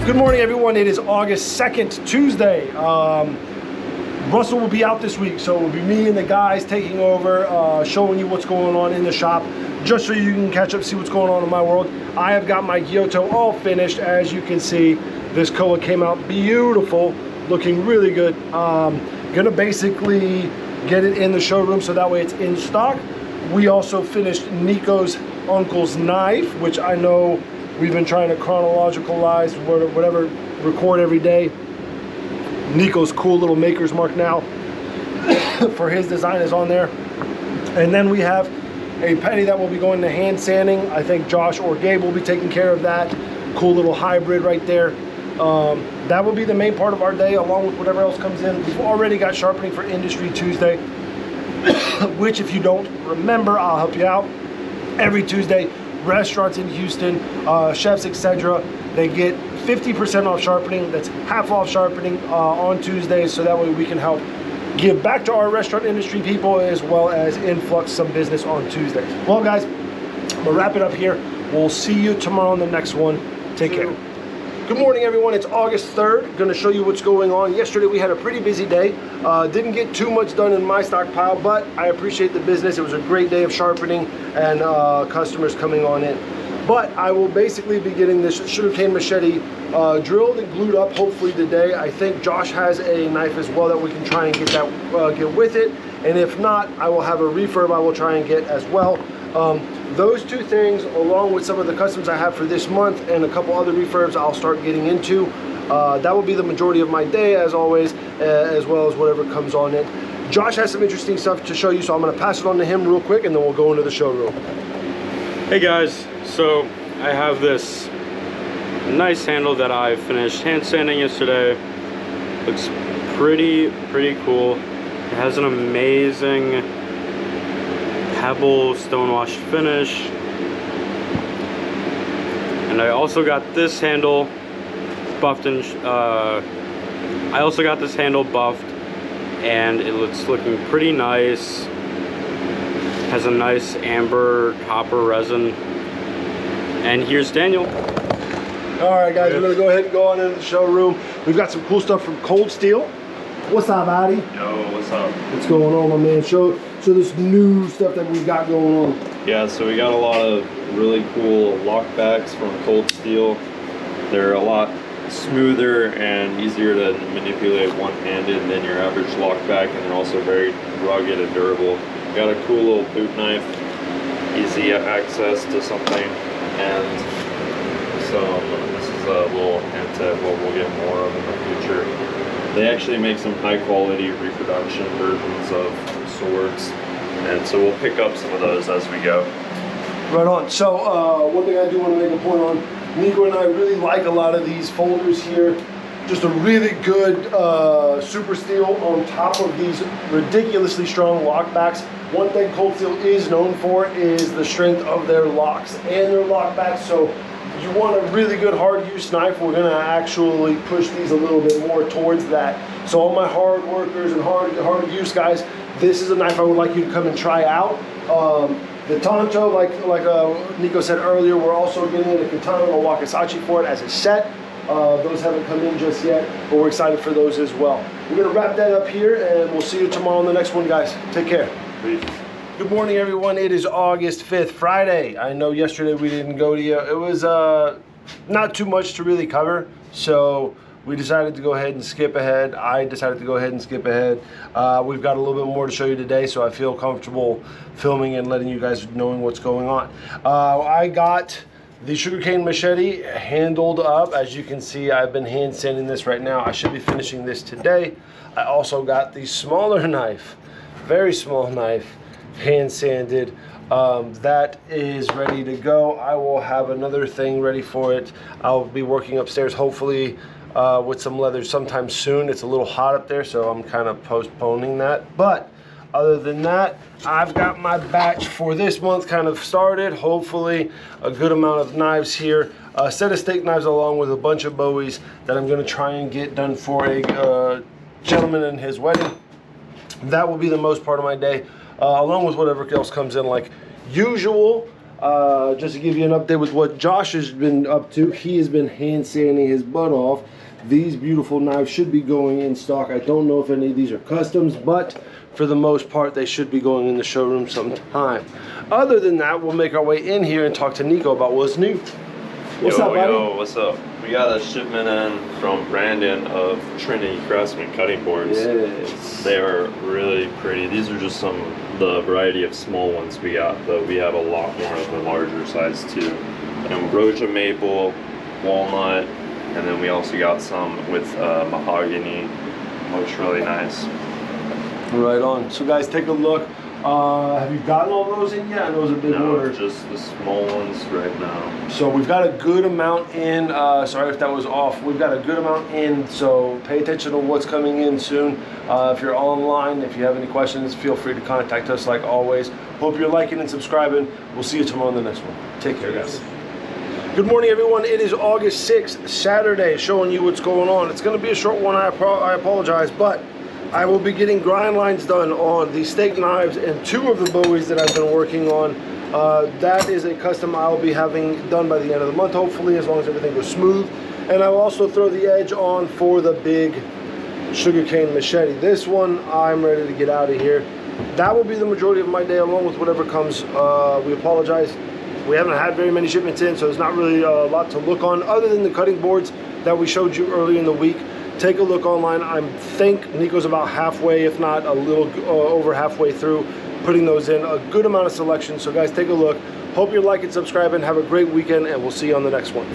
Good morning, everyone. It is August 2nd, Tuesday. Russell will be out this week, so it will be me and the guys taking over, showing you what's going on in the shop, just so you can catch up, see what's going on in my world. I have got my Kyoto all finished. As you can see, this koa came out beautiful, looking really good. Gonna basically get it in the showroom so that way it's in stock. We also finished Nico's uncle's knife, which I know we've been trying to chronologicalize, whatever, record every day. Nico's cool little maker's mark now for his design is on there. And then we have a penny that will be going to hand sanding. I think Josh or Gabe will be taking care of that. Cool little hybrid right there. That will be the main part of our day, along with whatever else comes in. We've already got sharpening for Industry Tuesday, which, if you don't remember, I'll help you out. Every Tuesday, restaurants in Houston, chefs, etc., they get 50% off sharpening. That's half off sharpening on Tuesdays, so that way we can help give back to our restaurant industry people, as well as influx some business on Tuesdays. Well, guys, I'm gonna wrap it up here. We'll see you tomorrow on the next one. Take care. Good morning, everyone. It's August 3rd. Going to show you what's going on. Yesterday we had a pretty busy day. Didn't get too much done in my stockpile, but I appreciate the business. It was a great day of sharpening and customers coming on in. But I will basically be getting this sugarcane machete drilled and glued up hopefully today. I think Josh has a knife as well that we can try and get that get with it. And if not, I will have a refurb I will try and get as well. Those two things, along with some of the customs I have for this month and a couple other refurbs I'll start getting into. That will be the majority of my day, as always, as well as whatever comes on it. Josh has some interesting stuff to show you, so I'm going to pass it on to him real quick, and then we'll go into the showroom. Hey guys, so I have this nice handle that I finished hand sanding yesterday. Looks pretty cool. It has an amazing pebble stonewash finish, and I also got this handle buffed and and it's looking pretty nice. Has a nice amber copper resin. And here's Daniel. All right, guys, we're gonna go ahead and go on into the showroom. We've got some cool stuff from Cold Steel. What's up, Addy? Yo, what's up? What's going on, my man? Show this new stuff that we've got going on. Yeah, so we got a lot of really cool lockbacks from Cold Steel. They're a lot smoother and easier to manipulate one-handed than your average lockback, and they're also very rugged and durable. Got a cool little boot knife, easy access to something, and this is a little hint at what we'll get more of in the future. They actually make some high-quality reproduction versions of swords, and so we'll pick up some of those as we go. Right on. So one thing I do want to make a point on, Nico and I really like a lot of these folders here. Just a really good super steel on top of these ridiculously strong lockbacks. One thing Cold Steel is known for is the strength of their locks and their lockbacks. So you want a really good hard use knife, we're gonna actually push these a little bit more towards that. So all my hard workers and hard use guys, this is a knife I would like you to come and try out. The Tonto, like Nico said earlier, we're also getting in a katana and a wakizashi for it as a set. Those haven't come in just yet, but we're excited for those as well. We're gonna wrap that up here, and we'll see you tomorrow on the next one, guys. Take care. Peace. Good morning, everyone. It is August 5th, Friday. I know yesterday we didn't go to you. It was not too much to really cover, so we decided to go ahead and skip ahead. I decided to go ahead and skip ahead. We've got a little bit more to show you today, so I feel comfortable filming and letting you guys knowing what's going on. I got the sugarcane machete handled up. As you can see, I've been hand sanding this right now. I should be finishing this today. I also got the smaller knife, very small knife, hand sanded. That is ready to go. I will have another thing ready for it. I'll be working upstairs hopefully with some leather sometime soon. It's a little hot up there, so I'm kind of postponing that. But other than that, I've got my batch for this month kind of started. Hopefully a good amount of knives here. A set of steak knives along with a bunch of bowies that I'm gonna try and get done for a gentleman in his wedding. That will be the most part of my day, along with whatever else comes in like usual. Just to give you an update with what Josh has been up to, he has been hand sanding his butt off. These beautiful knives should be going in stock. I don't know if any of these are customs, but for the most part, they should be going in the showroom sometime. Other than that, we'll make our way in here and talk to Nico about what's new. What's up, buddy? Yo, what's up? We got a shipment in from Brandon of Trinity Craftsman cutting boards. Yes. They are really pretty. These are just the variety of small ones we got, but we have a lot more of the larger size too. Ambrosia maple, walnut, and then we also got some with mahogany. Looks really nice. Right on. So guys, take a look. Have you gotten all those in yet? I know it was a big order. Just the small ones right now. So we've got a good amount in. Sorry if that was off. We've got a good amount in, so pay attention to what's coming in soon. If you're online, if you have any questions, feel free to contact us like always. Hope you're liking and subscribing. We'll see you tomorrow on the next one. Take care, guys. Good morning, everyone. It is August 6th, Saturday, showing you what's going on. It's going to be a short one. I apologize, but I will be getting grind lines done on the steak knives and 2 of the bowies that I've been working on. That is a custom I'll be having done by the end of the month, hopefully, as long as everything goes smooth. And I will also throw the edge on for the big sugarcane machete. This one, I'm ready to get out of here. That will be the majority of my day, along with whatever comes. We apologize. We haven't had very many shipments in, so there's not really a lot to look on other than the cutting boards that we showed you earlier in the week. Take a look online. I think Nico's about halfway, if not a little over halfway through putting those in. A good amount of selection. So guys, take a look. Hope you like and subscribe and have a great weekend, and we'll see you on the next one.